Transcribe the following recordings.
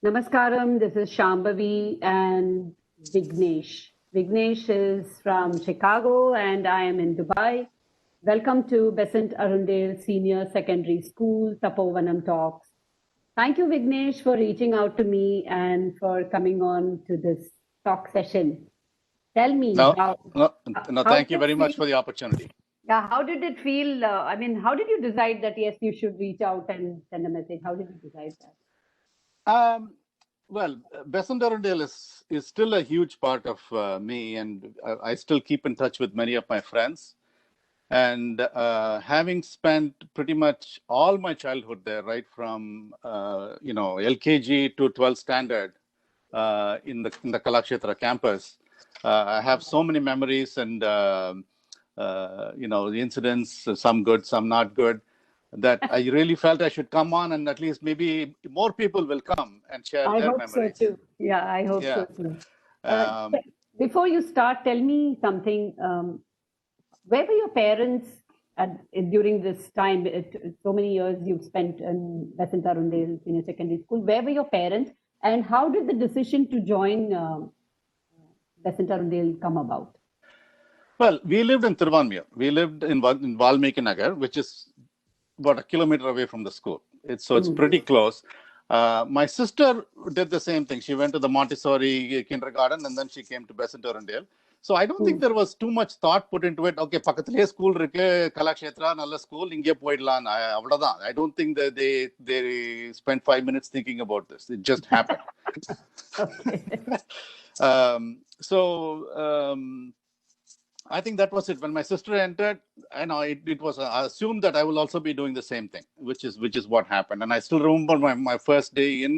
Namaskaram, this is Shambhavi and Vignesh. Vignesh is from Chicago and I am in Dubai. Welcome to Besant Arundale Senior Secondary School, Tapovanam Talks. Thank you, Vignesh, for reaching out to me and for coming on to this talk session. Tell me how thank you did very it much feel- for the opportunity. Yeah, how did it feel? How did you decide that yes, you should reach out and send a message? How did you decide that? Well, Besant Arundale is still a huge part of me, and I still keep in touch with many of my friends. And having spent pretty much all my childhood there, right from LKG to 12th standard in the Kalakshetra campus, I have so many memories and the incidents, some good, some not good, that I really felt I should come on and at least maybe more people will come and share I their hope so memories. too. Yeah, I hope Yeah. so too. Um, Before you start, tell me something. Where were your parents during this time? So many years you've spent in Besant Arundale Senior Secondary School. Where were your parents, and how did the decision to join Besant Arundale come about? Well, we lived in Tiruvannur. We lived in Valmiki Nagar, which is about a kilometer away from the school. It's pretty close. My sister did the same thing. She went to the Montessori kindergarten and then she came to Besant Arundale. So I don't think there was too much thought put into it. Okay, பக்கத்திலே school இருக்கு, கலாக்ஷேத்ரா நல்ல school, இங்கே போயிடலாம். அவ்வளவுதான். I don't think that they spent 5 minutes thinking about this. It just happened. I think that was it. When my sister entered, it was assumed that I will also be doing the same thing, which is what happened. And I still remember my first day in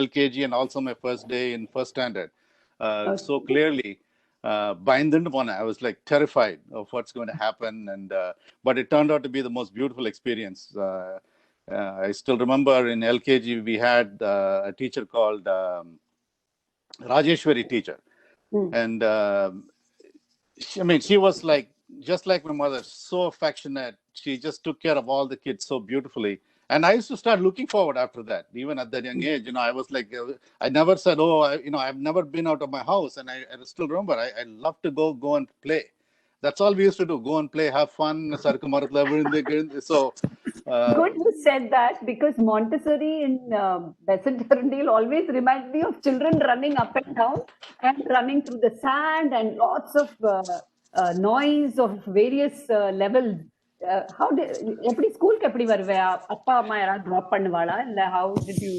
LKG and also my first day in first standard so clearly. I was like terrified of what's going to happen, but it turned out to be the most beautiful experience. I still remember in LKG we had a teacher called Rajeshwari Teacher, and she was like just like my mother, so affectionate. She just took care of all the kids so beautifully. And I used to start looking forward after that. Even at that young age, I was like, I never said, I've never been out of my house. And I still remember, I love to go and play. That's all we used to do, go and play, have fun. So, good you said that, because Montessori in Besant Arundale always reminds me of children running up and down and running through the sand and lots of noise of various levels. எப்படி ஸ்கூலுக்கு எப்படி வருவே? அப்பா அம்மா யாராவது drop பண்ணுவாளா? இல்ல how did you,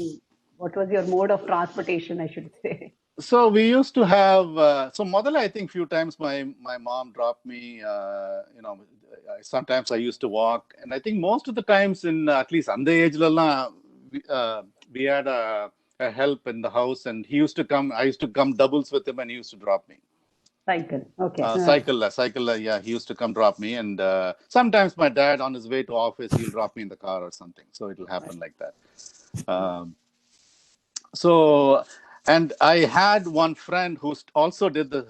what was your mode of transportation, I should say? So we used to have Modala, I think few times my mom dropped me. Sometimes I used to walk, and I think most of the times in at least on the age we had a help in the house, and I used to come doubles with him, and he used to drop me. Cycle, okay. Cycle, yeah, he used to come drop me, and sometimes my dad on his way to office, he'll drop me in the car or something, so it'll happen like that. And I had one friend who also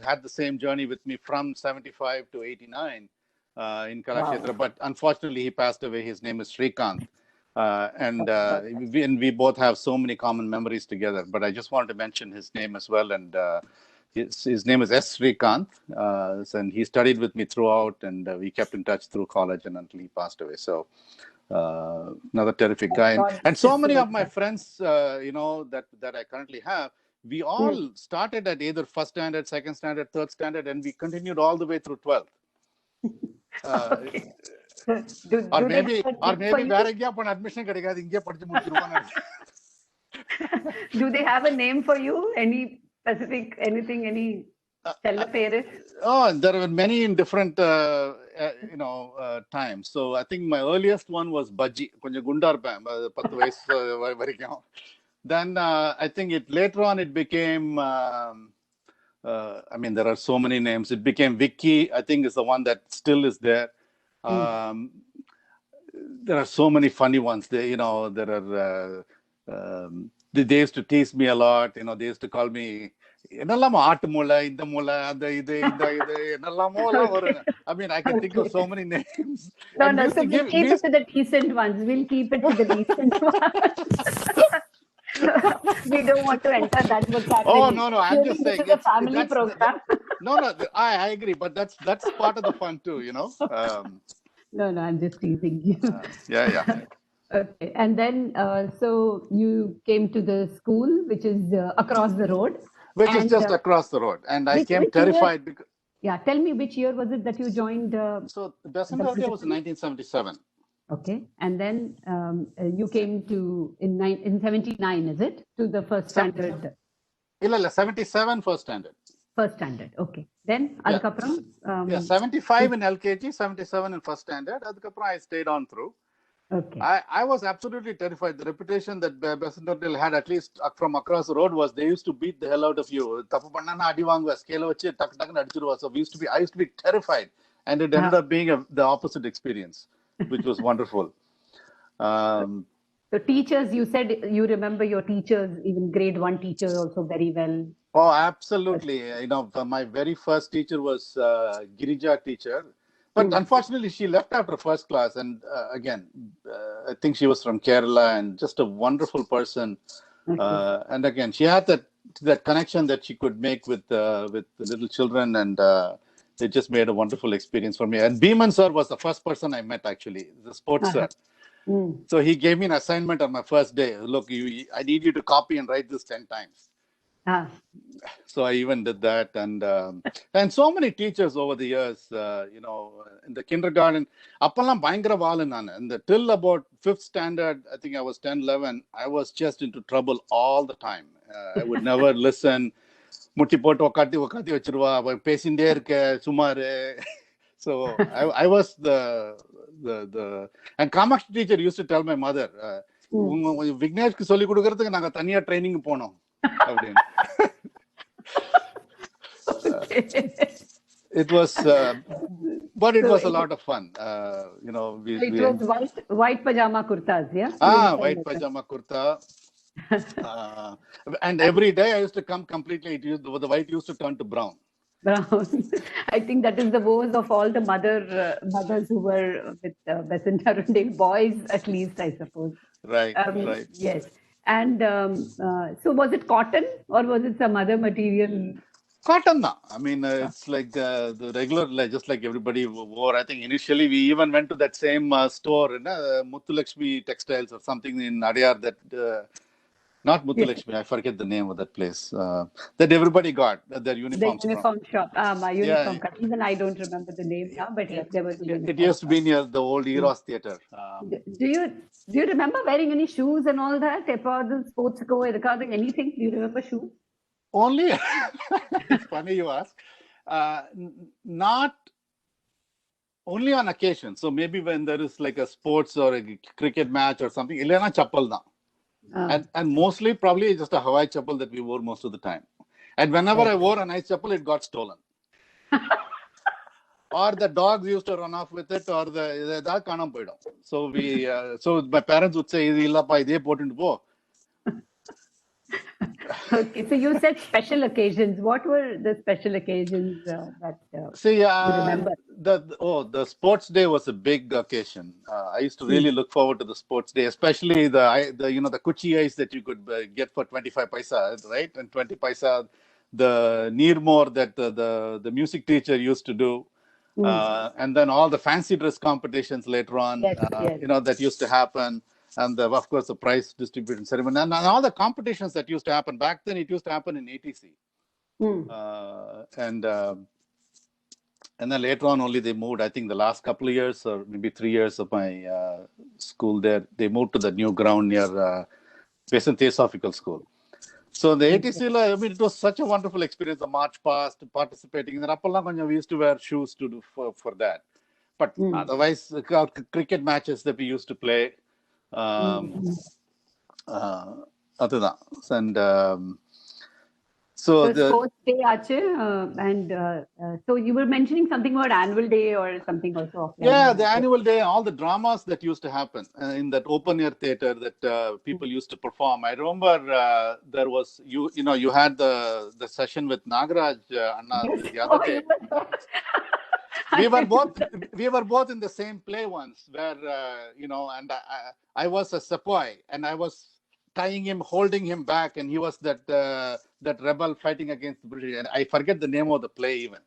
had the same journey with me from 75 to 89 in Kalakshetra, but unfortunately he passed away. His name is Srikanth. And we both have so many common memories together, but I just wanted to mention his name as well. And his name is S. Srikanth, and he studied with me throughout, and we kept in touch through college and until he passed away. So another terrific guy. And so many of my friends, that I currently have, we all started at either first standard, second standard, third standard, and we continued all the way through 12th. Or maybe admission Do they have a name for you? Any specific, any Oh, there were many in different times. So I think my earliest one was Bhaji, konjam gundar Then I think later on it became there are so many names. It became Vicky, I think is the one that still is there. There are so many funny ones. They used to tease me a lot. They used to call me என்னெல்லாம் ஆட்டு மூளை, இந்த மூளை, அந்த இது என்னெல்லாமோ. I can think of so many names. No, so we'll keep it to the decent ones. We'll keep it to the decent ones. We don't want to enter that Oh vocabulary. no, I'm Clearly, just this saying is a it's family that's program. no, I agree, but that's part of the fun too, you know. No, I'm just teasing you. Yeah. Okay, and then so you came to the school, which is across the road, Which is and just across the road, and I came which year? terrified because Yeah, tell me which year was it that you joined so the the Besant was in Montessori? 1977. Okay, and then you came to in 79, is it, to the first standard? இல்ல 77 first standard. First standard. Okay, then Yeah, adukapram. yeah, 75 in LKG, 77 in first standard. Adukapra I stayed on through. Okay. I was absolutely terrified. The reputation that Besant had, at least from across the road, was they used to beat the hell out of you. Tapovanam adi vaanguva, scale vachi tak tak adichiruva. So I used to be terrified, and it ended up being the opposite experience, which was wonderful. So teachers, you said you remember your teachers, even grade 1 teacher also very well. Oh, absolutely. You know, my very first teacher was Girija teacher. But unfortunately, she left after first class. And again, I think she was from Kerala and just a wonderful person. Okay. And again, she had that connection that she could make with the little children. And it just made a wonderful experience for me. And Beeman sir was the first person I met, actually, the sports sir. So he gave me an assignment on my first day. Look, I need you to copy and write this 10 times. So I even did that, and so many teachers over the years, you know, in the kindergarten, appalam bayangara valu naan, and till about 5th standard, I think I was 10, 11, I was just into trouble all the time. I would never listen. Mutti pottu okati vechiruva, pesinde irke sumaru. So I was the and Kamakshi teacher used to tell my mother, Vignesh ku solli kudukiradhukku naanga thaniya training ponom அப்படினு. It was, but it was a lot of fun. You know, it was white pajama kurtas, yeah? White pajama kurta. And every day I used to come completely, the white used to turn to brown. Brown. I think that is the woes of all the mothers who were with Besant Arundel boys, at least, I suppose. Right. Yes. And so was it cotton or was it some other material? Cotton. I mean, it's like the regular, just like everybody wore. I think initially we even went to that same store, Muthulakshmi Textiles or something in Adyar, that not Muthulakshmi, I forget the name of that place, that everybody got their uniforms the uniform from. shop. My uniform cut. Even I don't remember the name now, but yes, there was. It used to be near the old Eros Theatre. Do you remember wearing any shoes and all that? The sports go, anything? Do you remember shoes? Only, it's funny you ask. Not only on occasion. So maybe when there is like a sports or a cricket match or something, illana chappal na. And mostly probably just a Hawaii chappal that we wore most of the time. And whenever I wore a nice chappal, it got stolen. Or the dogs used to run off with it, or that kanam poidum. So so my parents would say, "Illappa, idhe pottundu po." Okay, so you said special occasions. What were the special occasions that you remember? The sports day was a big occasion. I used to really look forward to the sports day, especially the kuchi ice that you could get for 25 paisa, right? And 20 paisa, the neermore that the music teacher used to do. And then all the fancy dress competitions later on, you know, that used to happen. And of course, the prize distribution ceremony and all the competitions that used to happen. Back then, it used to happen in ATC. And then later on, only they moved. I think the last couple of years, or maybe 3 years of my school there, they moved to the new ground near Besant Theosophical School. So the ATC, I mean, it was such a wonderful experience. The march past, participating. And we used to wear shoes to do for that. But otherwise, cricket matches that we used to play. And so the sports day, and so you were mentioning something about annual day or something also. The annual day, all the dramas that used to happen in that open air theater that people used to perform. I remember there was you had the session with Nagaraj Anna the other day. We were both in the same play once, where and I was a sepoy, and I was tying him, holding him back, and he was that rebel fighting against the British. And I forget the name of the play even.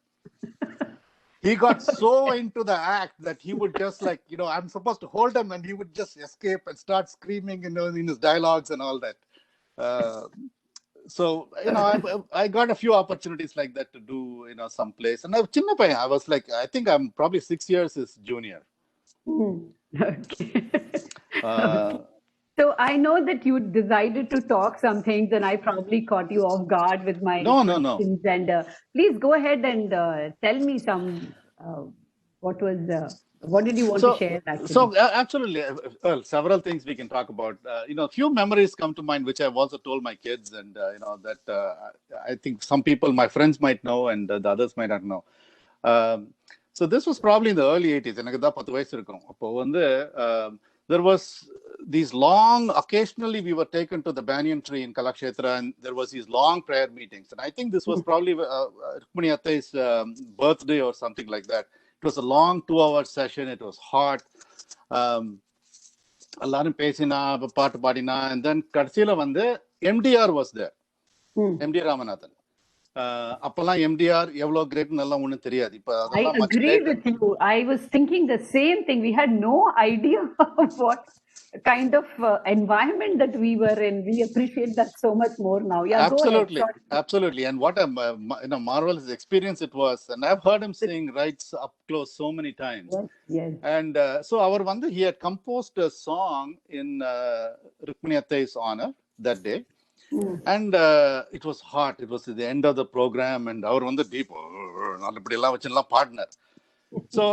He got so into the act that he would just like, I'm supposed to hold him, and he would just escape and start screaming, in his dialogues and all that. So, I got a few opportunities like that to do, some plays. And I was like, I think I'm probably 6 years his junior. Okay. Okay. So I know that you decided to talk some things, and I probably caught you off guard with my questions. And please go ahead and tell me some. What did you want to share? Actually? So absolutely, well, several things we can talk about. Few memories come to mind, which I've also told my kids, and that I think some people, my friends, might know, and the others might not know. So this was probably in the early 80s. எனக்கு தான் 10 வயசு இருக்கும். அப்போ வந்து there was these long, occasionally we were taken to the banyan tree in Kalakshetra, and there was these long prayer meetings. And I think this was probably Rukmini Attai's birthday or something like that. It was a long 2-hour session. It was hot. எல்லாரும் பேசினா, பாட்டு பாடினா, and then கடைசியில வந்து MDR was there. MD Ramanathan. அப்பெல்லாம் MDR எவ்வளவு கிரேட்னு எல்லாம் ஒண்ணும் தெரியாது. இப்ப அதெல்லாம் I agree with you. I was thinking the same thing. We had no idea of what kind of environment that we were in. We appreciate that so much more now. Yeah, absolutely, go ahead. Absolutely. And what a marvelous experience it was. And I've heard him sing right up close so many times. Yes, yes. And so he had composed a song in Rukmini Attai's honor that day. And it was hot. It was at the end of the program, and our on the deep partner. So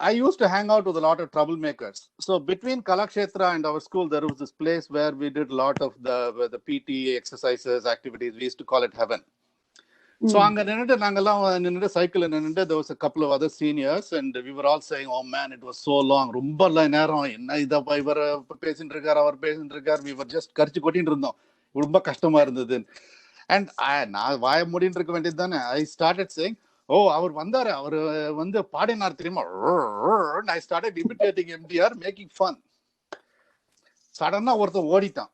I used to hang out with a lot of troublemakers. So between Kalakshetra and our school, there was this place where we did a lot of the PT exercises, activities. We used to call it heaven. So anga cycle there was a couple of other seniors, and we were all saying, oh man, it was so long. We were just கரிச்சு கொட்டிட்டு இருந்தோம். ரொம்ப கஷ்டமா இருந்தது. And நான் வாய மூடிட்டு இருக்க வேண்டியது தானே. I started saying, அவர் வந்தாரு, அவரு வந்து பாடினார் தெரியுமா. I started imitating MDR, making fun. சடனா ஒருத்தன் ஓடிட்டான்.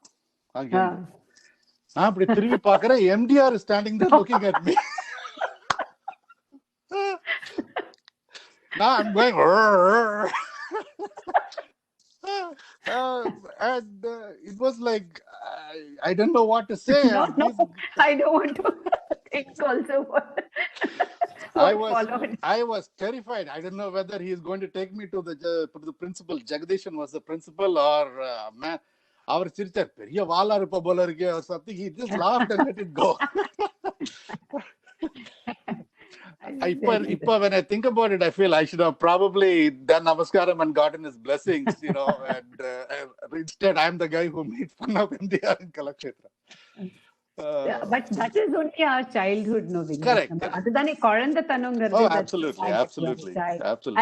நான் அப்படி திரும்பி பார்க்கிறேன், MDR is standing there looking at me. Now I'm going and it was like I don't know what to say. No, I don't want to think also what followed. I was terrified. I don't know whether he is going to take me to the principal. Jagdishan was the principal, or man, our teacher பெரிய வாளா இருப்ப போல இருக்கே or something. He just laughed and let it go. When I think about it, I feel I should have probably done namaskaram and gotten his blessings, and instead I'm the guy who made fun of MDR in Kalakshetra. But that is only our childhood, no? Correct. Oh, absolutely.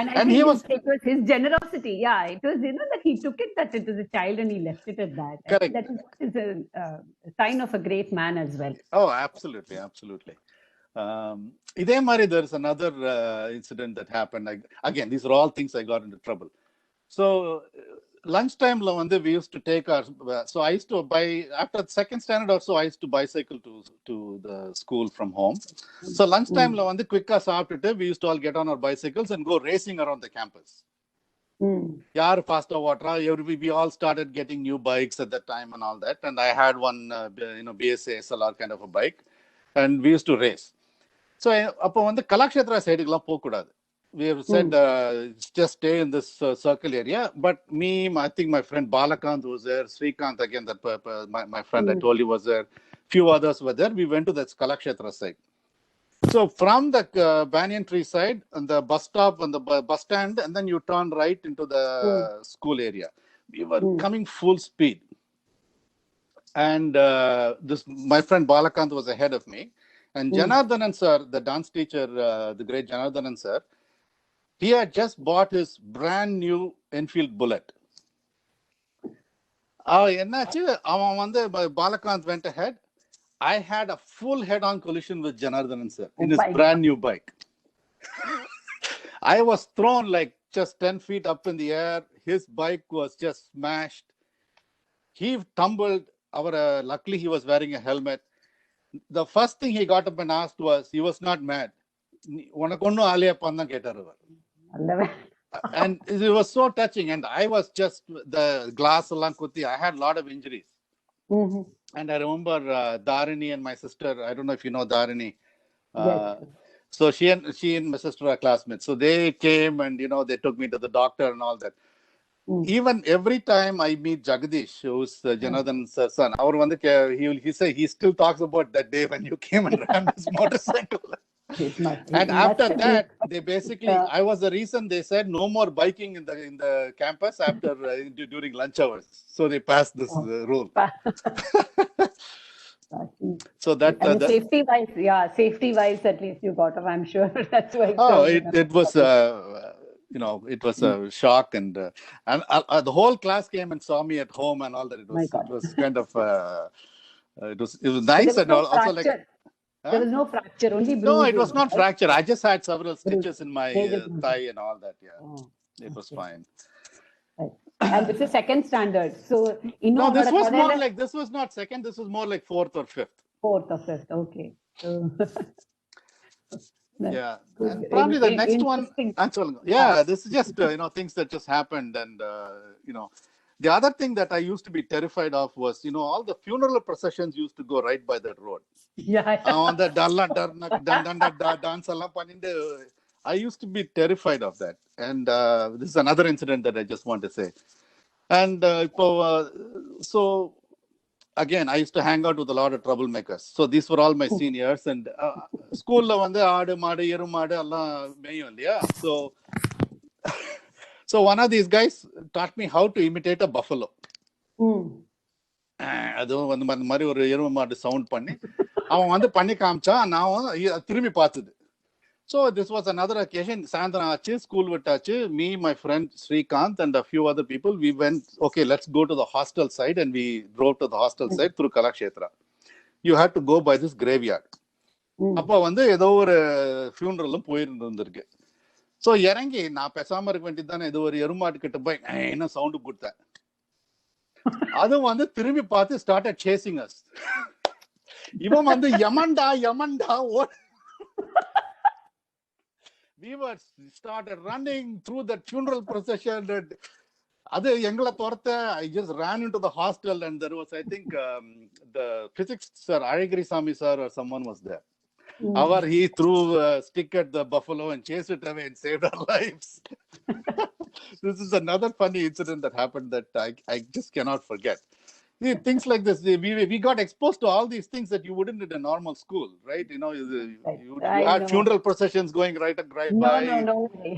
And I think it was his generosity. Yeah, it was, that he took it that it was a child and he left it at that. Correct. That is a sign of a great man as well. Oh, absolutely. Idhe mari, there's another incident that happened. Again, these are all things I got into trouble. So lunchtime we used to take our, so I used to buy, after second standard or so, I used to bicycle to the school from home. So lunchtime quick saaptittu, we used to all get on our bicycles and go racing around the campus. Yaar faster water, we all started getting new bikes at that time and all that. And I had one BSA SLR kind of a bike, and we used to race. So அப்போ கலாக்ஷேத்ரா சைடுக்குலாம் போகக்கூடாது. We have said just stay in this circle area. But me, I think my friend Balakant was there, Srikanth again, that my friend I told you was there, few others were there. We went to the Kalakshetra side. So from the banyan tree side, and the bus stop and the bus stand, and then you turn right into the school area. We were coming full speed. And my friend Balakant was ahead of me. And Janardhanan sir, the dance teacher, the great Janardhanan sir, he had just bought his brand new Enfield Bullet. Balakant went ahead. I had a full head-on collision with Janardhanan sir in his brand new bike. I was thrown like just 10 feet up in the air. His bike was just smashed. He tumbled. luckily he was wearing a helmet. The first thing he got up and asked was, he was not mad. And it was so touching. And I was just the glass along kutti. I had a lot of injuries. Mhm. And I remember Dharini and my sister. I don't know if you know Dharini. Yes. So she and my sister are classmates. So they came and they took me to the doctor and all that. Even every time I meet Jagadish, who's Janardhan's son, he still talks about that day when you came and ran his motorcycle. And after that, they basically, I was the reason they said no more biking in the campus after during lunch hours. So they passed this rule. So that safety wise, at least you got off. I'm sure that's why. It was it was a shock, and the whole class came and saw me at home and all that. It was kind of it was nice, and also like. There was no fracture, only bruising. No, it was not fracture. I just had several stitches in my thigh and all that. Yeah, it was fine. And this is second standard. So no, this was more like, this was not second. This was more like fourth or fifth. Fourth or fifth. Okay. So yeah, and probably the next one. Yeah, this is just things that just happened, and the other thing that I used to be terrified of was all the funeral processions used to go right by that road. Yeah. On the dance, I used to be terrified of that, and this is another incident that I just want to say. And so again, I used to hang out with a lot of troublemakers. So these were all my seniors, and school la vande aadu maadu yeru maadu alla meyum illaya. So one of these guys taught me how to imitate a buffalo. அதுவும் அந்த மாதிரி ஒரு எருமை மாடு sound பண்ணி அவன் பண்ணி காமிச்சான். நான் திரும்பி பார்த்தது. So this was another occasion. சாயந்தரம் ஆச்சு, ஸ்கூல் விட்டாச்சு. Me, my friend Srikanth and a few other people, we went, okay, let's go to the hostel side, and we drove to the hostel side through Kalakshetra. You had to go by this graveyard. அப்போ ஏதோ ஒரு ஃபியூனரலும் போயிருந்துருக்கு. So இறங்கி நான் பேசாம இருக்க வேண்டியது தானே, ஏதோ ஒரு எருமாட்டு கிட்ட போய் என்ன சவுண்டு கொடுத்தேன். அதுவும் திரும்பி பார்த்து started chasing us. இவன் யமண்டா we were started running through the funeral procession, and அது எங்களை துரத்த. I just ran into the hostel, and there was, I think, the physics sir, Alagiri Sami sir, or someone was there. He threw a stick at the buffalo and chased it away and saved our lives. This is another funny incident that happened that I just cannot forget. See, things like this, we got exposed to all these things that you wouldn't in a normal school, right? You had funeral processions going right by. No way.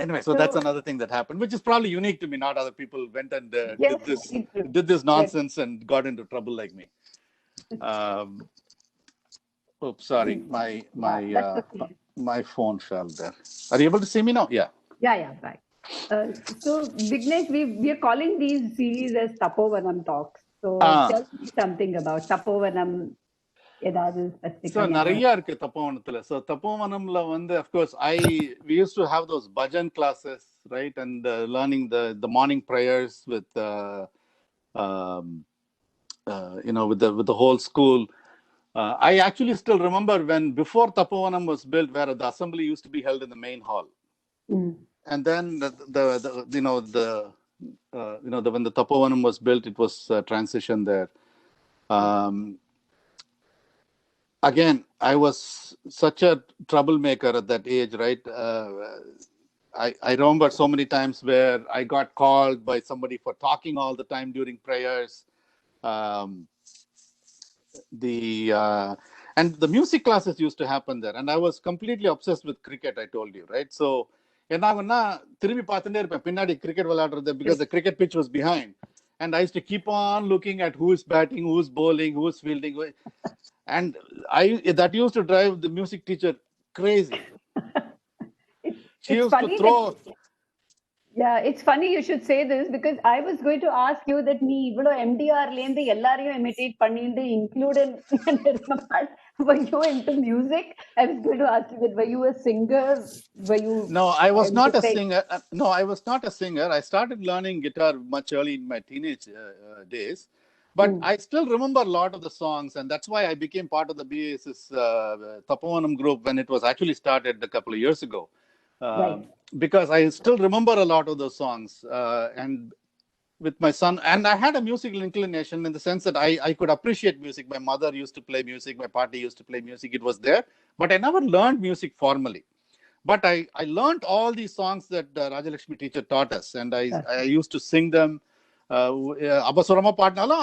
Anyway, so that's another thing that happened, which is probably unique to me. Not other people went and did this nonsense and got into trouble like me. Oops, sorry, my phone fell there. Are you able to see me now? Yeah. Yeah, right. So Vignesh, we are calling these series as Tapovanam talks. So tell me something about Tapovanam. So நிறைய இருக்கு தப்போவனத்துல. So தப்போவனம்ல of course we used to have those bhajan classes, right, and learning the morning prayers with with the whole school. I actually still remember when before Tapovanam was built, where the assembly used to be held in the main hall, and then when the Tapovanam was built, it was transitioned there. Again, I was such a troublemaker at that age, right? I remember so many times where I got called by somebody for talking all the time during prayers. And the music classes used to happen there, and I was completely obsessed with cricket, I told you, right? So திரும்பி பார்த்துட்டே இருப்பேன் பின்னாடி cricket விளையாடுறது, because the cricket pitch was behind, and I used to keep on looking at who is batting, who is bowling, who is fielding, and that used to drive the music teacher crazy. She used to throw. Yeah, it's funny you should say this because I was going to ask you that நீ இவ்வளோ MDR-லேருந்து எல்லாரையும் imitate பண்ணிட்டு included were you into music? I was going to ask you that were you a singer? Were you No, I was not a into singer. No, I was not a singer. I started learning guitar much early in my teenage days. But I still remember a lot of the songs, and that's why I became part of the BAS's Tapovanam group when it was actually started a couple of years ago. Right. Because I still remember a lot of those songs. And with my son, and I had a musical inclination in the sense that I could appreciate music. My mother used to play music, my party used to play music. It was there, but I never learned music formally. But I learned all these songs that Rajalakshmi teacher taught us, and I used to sing them. Abasurama Patnala,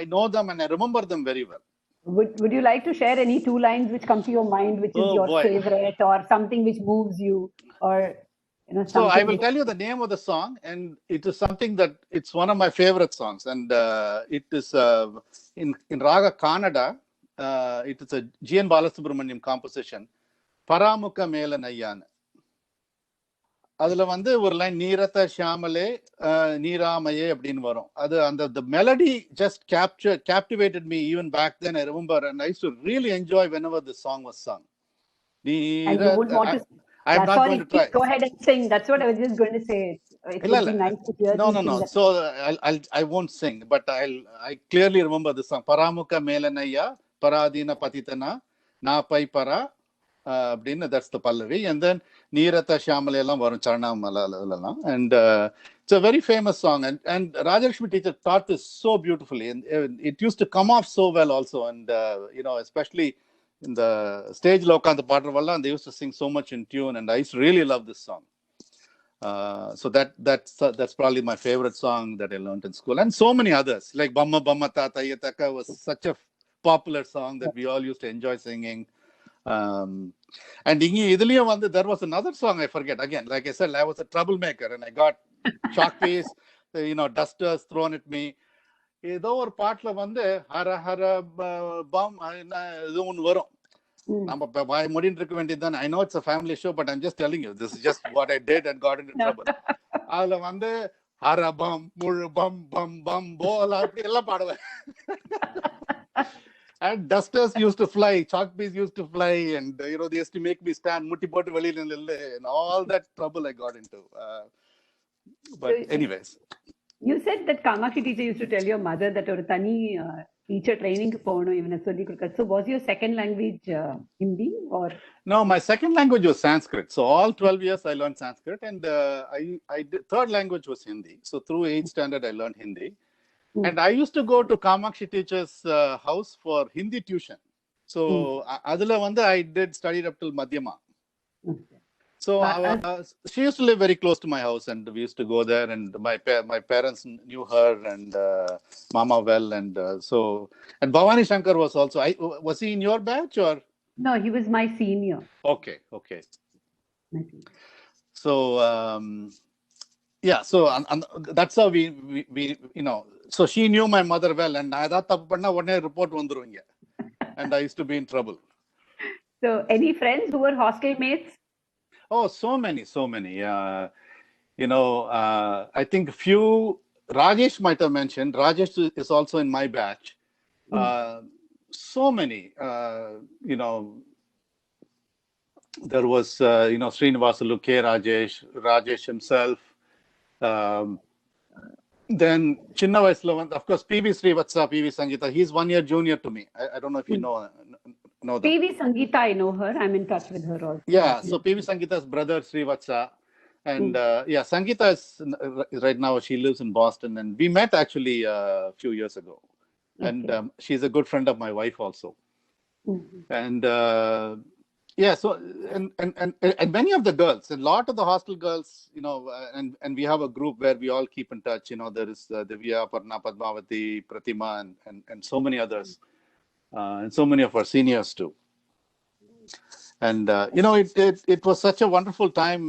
I know them and I remember them very well. Would you like to share any two lines which come to your mind, which is your favorite, or something which moves you, or so I will tell you the name of the song, and it is something that it's one of my favorite songs, and it is in Raga Kannada. It is a G.N. Balasubramaniam composition. Paramukha Mela Nayyan. அதுல வந்து ஒரு line நீரத்த ஷாமலே நீராமையே அப்படின்னு வரும். அது அந்த the melody just captivated me even back then. I remember, and I used to really enjoy whenever the song was sung. And you would want to. I'm not going to try. Go ahead and sing. That's what I was just going to say. It would be nice to hear. No. So I won't sing, but I clearly remember the song. Paramukha Melanaya Paradina Patitana Na Pai Para. That's the Pallavi, and then Neerata Shamalelam Varun Charna, and it's a very famous song. And Rajalakshmi teacher taught this so beautifully, and it used to come off so well also. And especially in the stage Lokanta Patravala, and they used to sing so much in tune, and I used to really love this song. So that's probably my favorite song that I learned in school, and so many others like Bamma Bamma Tata Yataka was such a popular song that we all used to enjoy singing. And there was another song I forget. Again, like I said, I was a troublemaker and I got chalk piece, dusters thrown at me. ஏதோ ஒரு பாட்டுல வந்து ஹர ஹர பம் இது ஒன்று வரும். நம்ம முடின்னு இருக்க வேண்டியதுதான். I know it's a family show, but I'm just telling you, this is just what I did and got into trouble. அதுல வந்து ஹர பம் முழு பம் பம் பம் போல அப்படி எல்லாம் பாடுவேன். And dusters used to fly, chalk pieces used to fly, and they used to make me stand mutti pottu veliyila nillu, and all that trouble I got into. But anyways, you said that Kamakshi teacher used to tell your mother that oru thani teacher training ku poganum ivana solli kodukka. So was your second language Hindi or? No, my second language was Sanskrit. So all 12 years I learned Sanskrit, and I did, third language was Hindi. So through 8th standard I learned Hindi. And I used to go to Kamakshi teacher's house for Hindi tuition. So adula vanda I did studied up till Madhyama. So she used to live very close to my house, and we used to go there. And my parents knew her and Mama well, and and Bhavani Shankar was also. Was he in your batch or? No, he was my senior. Okay. So yeah, so and that's how we so she knew my mother well, and I thought tappu panna odane report vandruvinga, and I used to be in trouble. So any friends who were hostel mates? Oh, so many. I think few. Rajesh might have mentioned. Rajesh is also in my batch. So many. There was Srinivasalu, K. Rajesh himself. Then Chinna Vaisla, of course, PV Srivatsa, PV Sangeeta. He's 1 year junior to me. I don't know if you know that. PV Sangeeta, I know her. I'm in touch with her also. Yeah, so PV Sangeeta's brother Srivatsa, and Sangeeta is right now, she lives in Boston, and we met actually a few years ago. And she's a good friend of my wife also. And so and many of the girls, a lot of the hostel girls, and we have a group where we all keep in touch. There is Divya, Parna, Padmavati, Pratima, and so many others, and so many of our seniors too. And it was such a wonderful time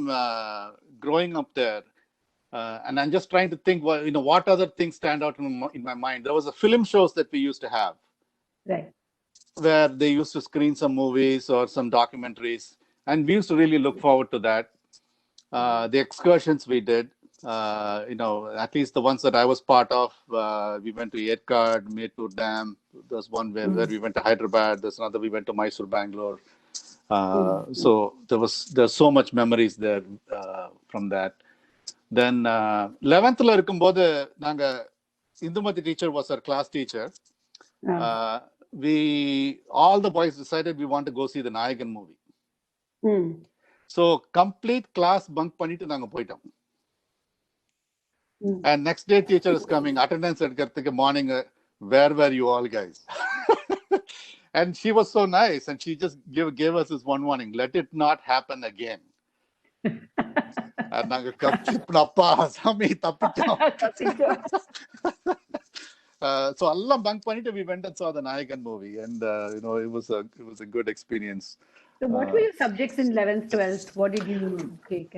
growing up there. And I'm just trying to think, what other things stand out in my mind. There was a film shows that we used to have. Right. Where they used to screen some movies or some documentaries, and we used to really look forward to that. The excursions we did, at least the ones that I was part of, we went to Yerkad, Mettur Dam. There's one where we went to Hyderabad. There's another we went to Mysore, Bangalore. So there's so much memories there from that. Then 11th la irukumbodhu naanga Indumati teacher was our class teacher. We all the boys decided we want to go see the Nayakan movie. So complete class bunk பண்ணிட்டு நாங்க போயிட்டோம். And next day teacher is coming, attendance எடுக்கிறதுக்கு morning, where were you all guys? And she was so nice, and she just gave us this one warning, let it not happen again. And நாங்க கப்சிப்னப்பா சாமி தப்பிட்டோம். So Allah bunk பண்ணிட்டு we went and saw the Nayakan movie, and it was a good experience. So what were your subjects in 11th, 12th? What did you take?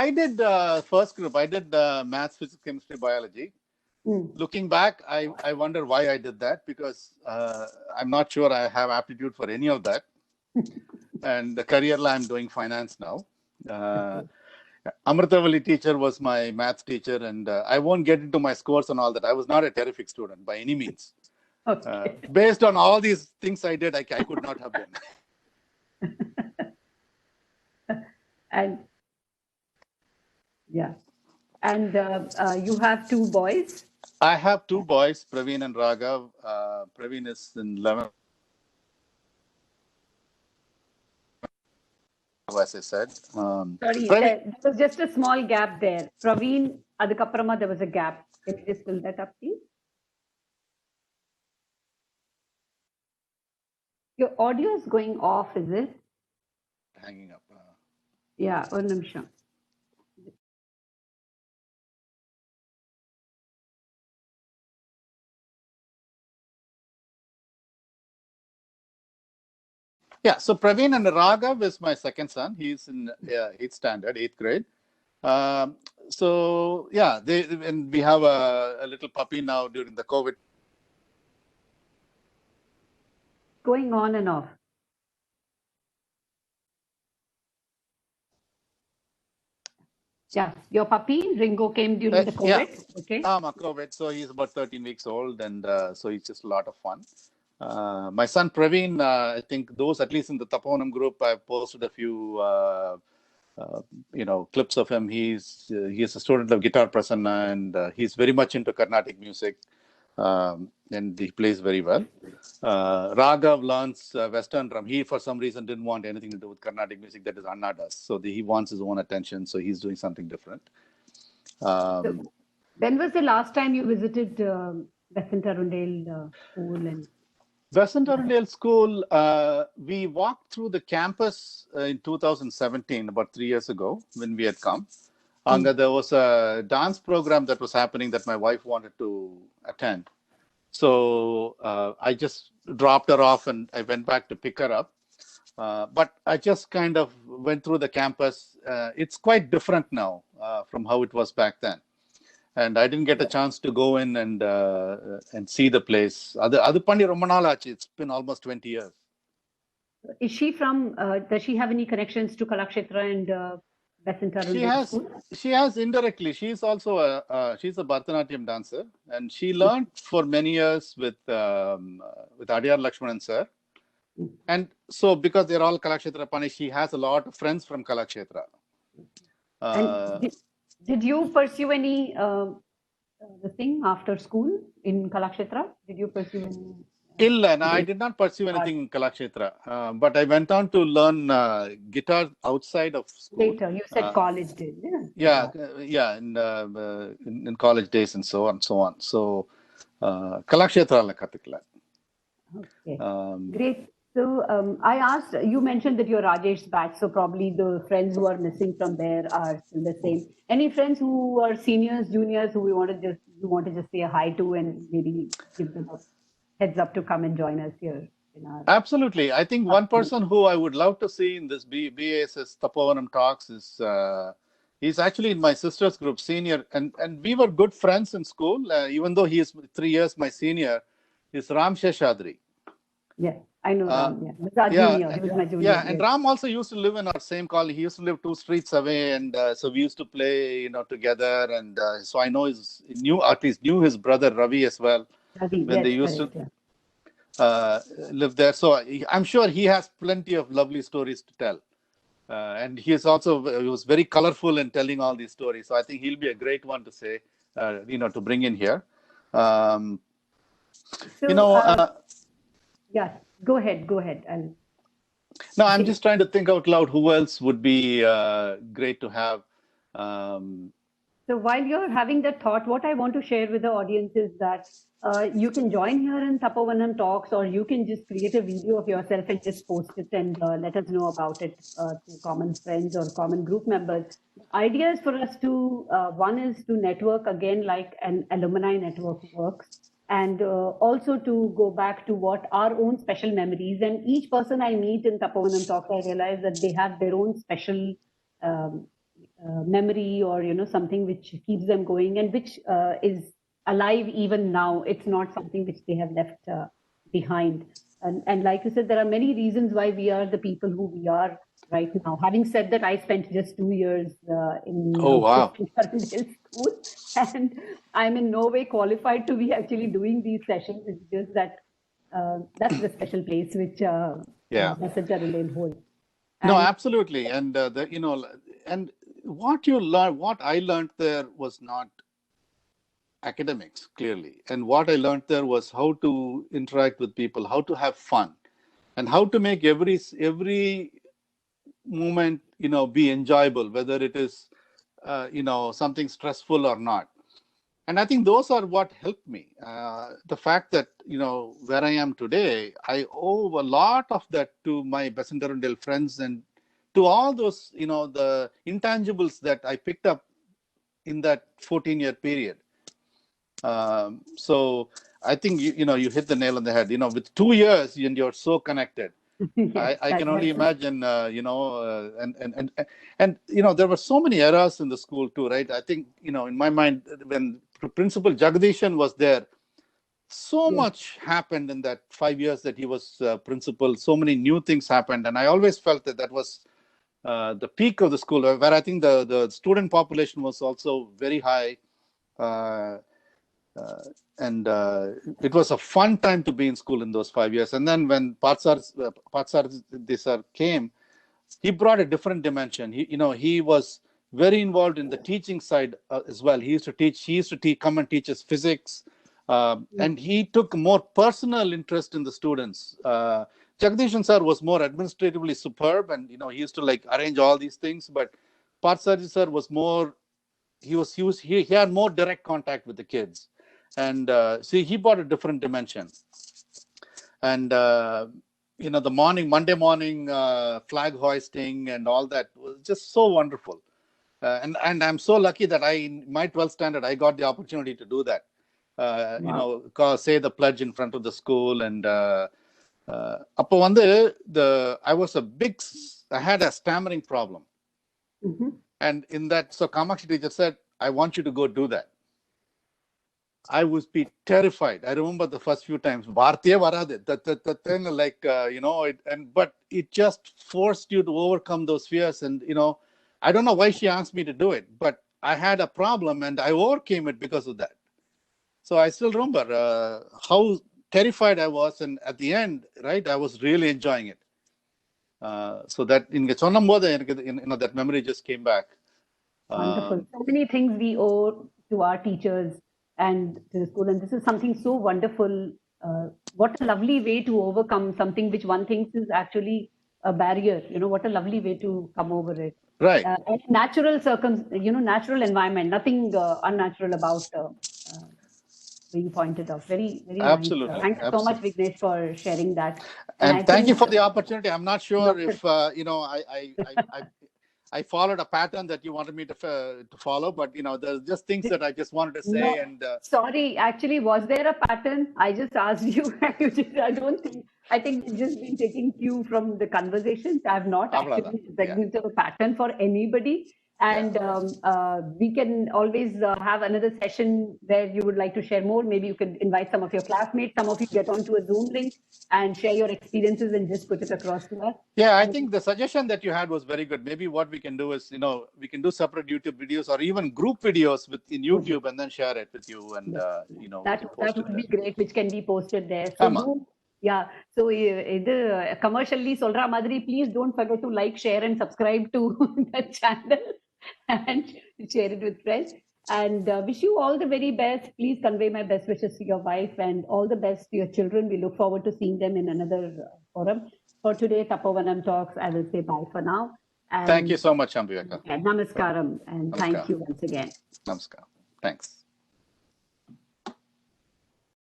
I did first group. I did maths, physics, chemistry, biology. Looking back, I wonder why I did that, because I'm not sure I have aptitude for any of that. And the career I'm doing finance now. Amritavalli teacher was my maths teacher, and I won't get into my scores and all that. I was not a terrific student by any means. Okay. Based on all these things I did, I could not have been. And you have two boys? I have two boys, Praveen and Raghav. Praveen is in 11th, as I said. Sorry, there was just a small gap there. Praveen, adukapparama there was a gap. Can you just fill that up, please? Your audio is going off, is it? Hanging up. Yeah, one nimisham. Yeah, so Praveen and Raghav is my second son. He's in 8th standard, 8th grade. So yeah, and we have a little puppy now during the COVID. Going on and off. Yeah, your puppy Ringo came during the COVID. Yeah. Okay. COVID. So he's about 13 weeks old, and so he's just a lot of fun. My son Praveen, I think those, at least in the Tapovanam group, I've posted a few clips of him. He's a student of Guitar Prasanna, and he's very much into Carnatic music, and he plays very well. Raghav learns Western drum. He, for some reason, didn't want anything to do with Carnatic music that is Anna does. So he wants his own attention, so he's doing something different. So when was the last time you visited Western Arundel school? And Western Arundel School, we walked through the campus in 2017, about 3 years ago, when we had come. There was a dance program that was happening that my wife wanted to attend. So I just dropped her off and I went back to pick her up. But I just kind of went through the campus. It's quite different now from how it was back then. And I didn't get a chance to go in and see the place. It's been almost 20 years. Is she from, does she have any connections to Kalakshetra and Western Arundel school? She has indirectly. She's also she's a Bharatanatyam dancer, and she learned for many years with Rajalakshmi. And so because they're all Kalakshetra Pani, she has a lot of friends from Kalakshetra. And did you pursue any the thing after school in Kalakshetra? Did you pursue any? I did not pursue anything in Kalakshetra, but I went on to learn guitar outside of school. Later, you said college days. Yeah, in college days and so on. So Kalakshetra la kathikala. Okay, great. So I asked, you mentioned that you're Rajesh's batch, so probably the friends who are missing from there are still the same. Any friends who are seniors, juniors, who you want to just say a hi to and maybe give them a heads up to come and join us here? Absolutely. I think one person who I would love to see in this BASS Tapovanam talks is he's actually in my sister's group, senior, and we were good friends in school, even though he is 3 years my senior, is Ram Sheshadri. Yes. I know Ram. Yeah, he was our Yeah, junior. He was my junior. yeah, and Yes. Ram also used to live in our same colony. He used to live 2 streets away, and so we used to play, together. And so I know at least knew his brother Ravi as well Ravi, when they yes, used correct. to Yeah. live there. So I'm sure he has plenty of lovely stories to tell. And he was very colorful in telling all these stories. So I think he'll be a great one to say, to bring in here. Um, you So, know, yeah, go ahead. Go ahead. no, I'm just trying to think out loud who else would be great to have. Um, So while you're having that thought, what I want to share with the audience is that you can join here in Tapovanam Talks, or you can just create a video of yourself and just post it and let us know about it to common friends or common group members. The idea is for us to, one is to network again like an alumni network works, and also to go back to what our own special memories. And each person I meet in Tapovanam Talks, I realize that they have their own special um, memory, or something which keeps them going and which is alive even now. It's not something which they have left behind. And like you said, there are many reasons why we are the people who we are right now. Having said that, I spent just 2 years in oh, wow. Arundel school, and I'm in no way qualified to be actually doing these sessions. It's just that that's the special place which Yeah. Message Arundel holds. No, And absolutely. And, and what I learned there was not academics, clearly. And what I learned there was how to interact with people, how to have fun, and how to make every moment, be enjoyable, whether it is, something stressful or not. And I think those are what helped me. The fact that, where I am today, I owe a lot of that to my Besant Arundel friends and to all those, the intangibles that I picked up in that 14-year period. So I think, you hit the nail on the head. With 2 years and you're so connected. yes, I can only that's imagine, and there were so many errors in the school too, right? I think, in my mind, when Principal Jagdishan was there, so yes. much happened in that 5 years that he was principal. So many new things happened, and I always felt that was the peak of the school, where I think the student population was also very high. Uh, uh, and it was a fun time to be in school in those 5 years. And then when Patsar came, he brought a different dimension. He was very involved in the teaching side as well. He used to teach. He used to come and teach us physics, and he took more personal interest in the students. Jagdishan sir was more administratively superb, and he used to arrange all these things. But Patsar sir was more. He had more direct contact with the kids, and see, he brought a different dimension. And the Monday morning flag hoisting and all that was just so wonderful. And I'm so lucky that my 12th standard, I got the opportunity to do that. Wow. Say the pledge in front of the school. And அப்போ வந்து I had a stammering problem. Mm-hmm. And in that, so Kamakshi teacher said, I want you to go do that. I would be terrified. I remember the first few times, but it just forced you to overcome those fears. And, I don't know why she asked me to do it, but I had a problem and I overcame it because of that. So I still remember how terrified I was. And at the end, right, I was really enjoying it. So that that memory just came back. Wonderful. So many things we owe to our teachers and to the school, and this is something so wonderful. What a lovely way to overcome something which one thinks is actually a barrier. What a lovely way to come over it. Right. And natural natural environment, nothing unnatural about you pointed out. Very, very nice. Absolutely. Thank you so much, Vignesh, for sharing that. And I thank you think for the opportunity. I'm not sure if I followed a pattern that you wanted me to follow, but there's just things that I just wanted to say. No, And sorry, actually, was there a pattern? I just asked you. I think you've just been taking cue from the conversations. I have not actually recognized a pattern for anybody. And we can always have another session where you would like to share more. Maybe you could invite some of your classmates, some of you get onto a Zoom link and share your experiences and just put it across to us. Yeah, I think the suggestion that you had was very good. Maybe what we can do is, we can do separate YouTube videos or even group videos in YouTube and then share it with you. And, that would be great, which can be posted there. So so commercially, Solra Madri, please don't forget to like, share, and subscribe to the channel and share it with friends. And wish you all the very best. Please convey my best wishes to your wife and all the best to your children. We look forward to seeing them in another forum. For today, Tapovanam Talks, I will say bye for now. And thank you so much, Ambiveka. Namaskaram, and thank you once again. Namaskaram. Thanks.